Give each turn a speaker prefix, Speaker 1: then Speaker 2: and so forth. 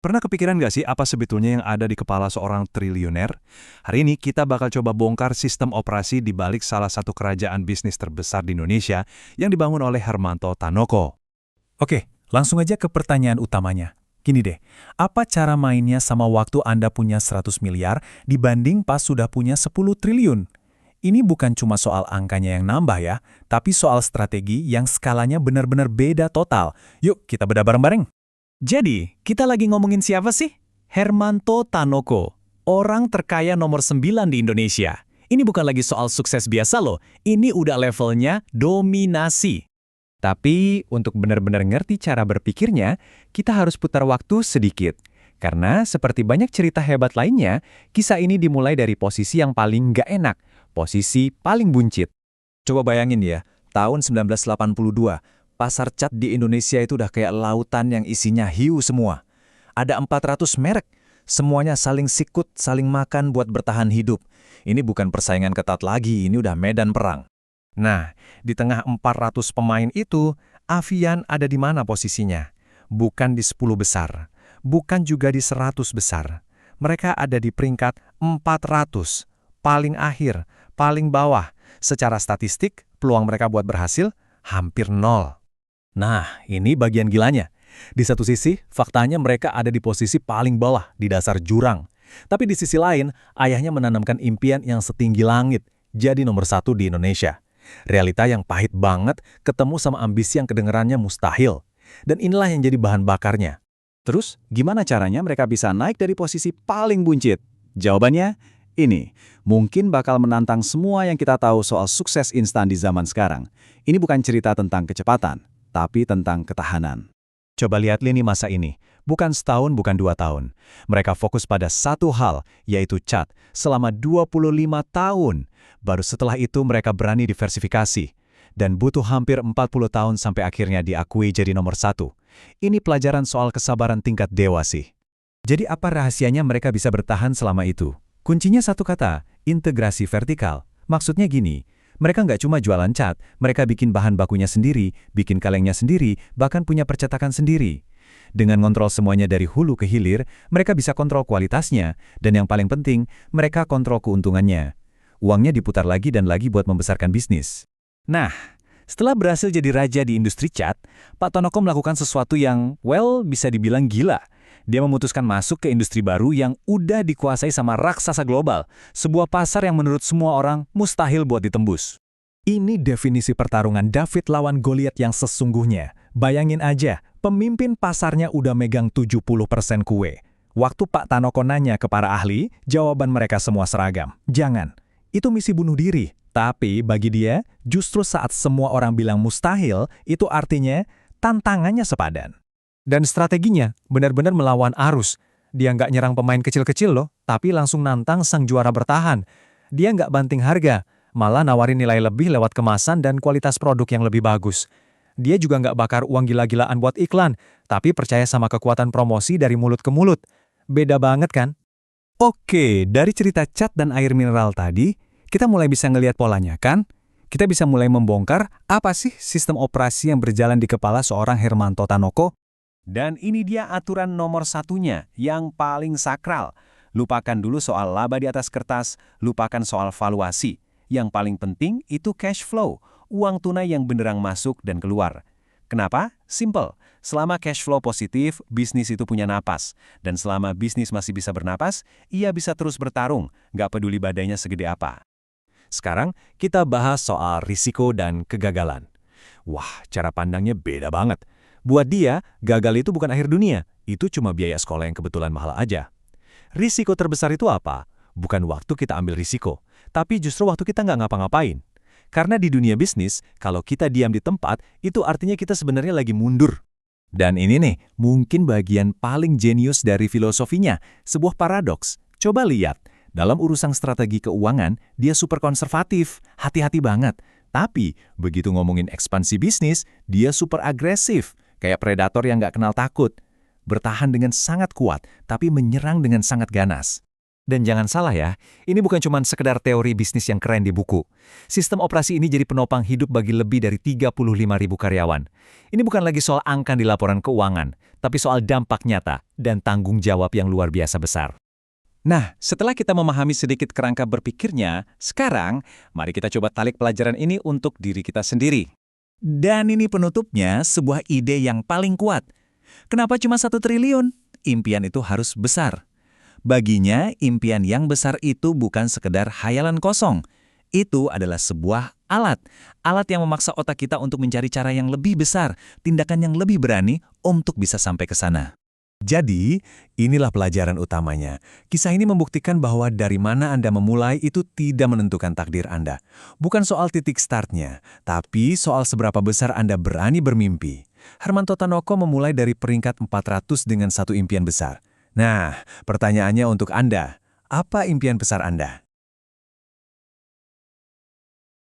Speaker 1: Pernah kepikiran nggak sih apa sebetulnya yang ada di kepala seorang triliuner? Hari ini kita bakal coba bongkar sistem operasi di balik salah satu kerajaan bisnis terbesar di Indonesia yang dibangun oleh Hermanto Tanoko.
Speaker 2: Oke, langsung aja ke pertanyaan utamanya. Gini deh, apa cara mainnya sama waktu Anda punya 100 miliar dibanding pas sudah punya 10 triliun? Ini bukan cuma soal angkanya yang nambah ya, tapi soal strategi yang skalanya benar-benar beda total. Yuk, kita bedah bareng-bareng. Jadi, kita lagi ngomongin siapa sih? Hermanto Tanoko, orang terkaya nomor 9 di Indonesia. Ini bukan lagi soal sukses biasa loh, ini udah levelnya dominasi. Tapi untuk benar-benar ngerti cara berpikirnya, kita harus putar waktu sedikit. Karena seperti banyak cerita hebat lainnya, kisah ini dimulai dari posisi yang paling nggak enak, posisi paling buncit. Coba bayangin ya, tahun 1982, pasar cat di Indonesia itu udah kayak lautan yang isinya hiu semua. Ada 400 merek, semuanya saling sikut, saling makan buat bertahan hidup. Ini bukan persaingan ketat lagi, ini udah medan perang. Nah, di tengah 400 pemain itu, Avian ada di mana posisinya? Bukan di 10 besar, bukan juga di 100 besar. Mereka ada di peringkat 400, paling akhir, paling bawah. Secara statistik, peluang mereka buat berhasil hampir nol. Nah, ini bagian gilanya. Di satu sisi, faktanya mereka ada di posisi paling bawah, di dasar jurang. Tapi di sisi lain, ayahnya menanamkan impian yang setinggi langit, jadi nomor 1 di Indonesia. Realita yang pahit banget ketemu sama ambisi yang kedengerannya mustahil. Dan inilah yang jadi bahan bakarnya. Terus, gimana caranya mereka bisa naik dari posisi paling buncit? Jawabannya, ini. Mungkin bakal menantang semua yang kita tahu soal sukses instan di zaman sekarang. Ini bukan cerita tentang kecepatan, tapi tentang ketahanan. Coba lihat lini masa ini. Bukan setahun, bukan 2 tahun. Mereka fokus pada satu hal, yaitu cat, selama 25 tahun. Baru setelah itu mereka berani diversifikasi. Dan butuh hampir 40 tahun sampai akhirnya diakui jadi nomor 1. Ini pelajaran soal kesabaran tingkat dewa sih. Jadi apa rahasianya mereka bisa bertahan selama itu? Kuncinya satu kata, integrasi vertikal. Maksudnya gini, mereka nggak cuma jualan cat, mereka bikin bahan bakunya sendiri, bikin kalengnya sendiri, bahkan punya percetakan sendiri. Dengan ngontrol semuanya dari hulu ke hilir, mereka bisa kontrol kualitasnya, dan yang paling penting, mereka kontrol keuntungannya. Uangnya diputar lagi dan lagi buat membesarkan bisnis. Nah, setelah berhasil jadi raja di industri cat, Pak Tanoko melakukan sesuatu yang, bisa dibilang gila. Dia memutuskan masuk ke industri baru yang udah dikuasai sama raksasa global, sebuah pasar yang menurut semua orang mustahil buat ditembus. Ini definisi pertarungan David lawan Goliat yang sesungguhnya. Bayangin aja, pemimpin pasarnya udah megang 70% kue. Waktu Pak Tanoko nanya ke para ahli, jawaban mereka semua seragam. Jangan, itu misi bunuh diri. Tapi bagi dia, justru saat semua orang bilang mustahil, itu artinya tantangannya sepadan. Dan strateginya benar-benar melawan arus. Dia nggak nyerang pemain kecil-kecil loh, tapi langsung nantang sang juara bertahan. Dia nggak banting harga, malah nawarin nilai lebih lewat kemasan dan kualitas produk yang lebih bagus. Dia juga nggak bakar uang gila-gilaan buat iklan, tapi percaya sama kekuatan promosi dari mulut ke mulut. Beda banget kan? Oke, dari cerita cat dan air mineral tadi, kita mulai bisa ngelihat polanya kan? Kita bisa mulai membongkar apa sih sistem operasi yang berjalan di kepala seorang Hermanto Tanoko? Dan ini dia aturan nomor satunya, yang paling sakral. Lupakan dulu soal laba di atas kertas, lupakan soal valuasi. Yang paling penting itu cash flow, uang tunai yang benerang masuk dan keluar. Kenapa? Simple. Selama cash flow positif, bisnis itu punya napas. Dan selama bisnis masih bisa bernapas, ia bisa terus bertarung, nggak peduli badainya segede apa. Sekarang kita bahas soal risiko dan kegagalan. Wah, cara pandangnya beda banget. Buat dia, gagal itu bukan akhir dunia. Itu cuma biaya sekolah yang kebetulan mahal aja. Risiko terbesar itu apa? Bukan waktu kita ambil risiko, tapi justru waktu kita nggak ngapa-ngapain. Karena di dunia bisnis, kalau kita diam di tempat, itu artinya kita sebenarnya lagi mundur. Dan ini nih, mungkin bagian paling jenius dari filosofinya, sebuah paradoks. Coba lihat, dalam urusan strategi keuangan, dia super konservatif, hati-hati banget. Tapi, begitu ngomongin ekspansi bisnis, dia super agresif, kayak predator yang nggak kenal takut. Bertahan dengan sangat kuat, tapi menyerang dengan sangat ganas.
Speaker 3: Dan jangan salah ya, ini bukan cuma sekedar teori bisnis yang keren di buku. Sistem operasi ini jadi penopang hidup bagi lebih dari 35.000 karyawan. Ini bukan lagi soal angka di laporan keuangan, tapi soal dampak nyata dan tanggung jawab yang luar biasa besar.
Speaker 4: Nah, setelah kita memahami sedikit kerangka berpikirnya, sekarang mari kita coba tarik pelajaran ini untuk diri kita sendiri.
Speaker 2: Dan ini penutupnya sebuah ide yang paling kuat. Kenapa cuma 1 triliun? Impian itu harus besar. Baginya, impian yang besar itu bukan sekedar hayalan kosong. Itu adalah sebuah alat. Alat yang memaksa otak kita untuk mencari cara yang lebih besar, tindakan yang lebih berani untuk bisa sampai ke sana. Jadi, inilah pelajaran utamanya. Kisah ini membuktikan bahwa dari mana Anda memulai itu tidak menentukan takdir Anda. Bukan soal titik startnya, tapi soal seberapa besar Anda berani bermimpi. Hermanto Tanoko memulai dari peringkat 400 dengan 1 impian besar. Nah, pertanyaannya untuk Anda, apa impian besar Anda?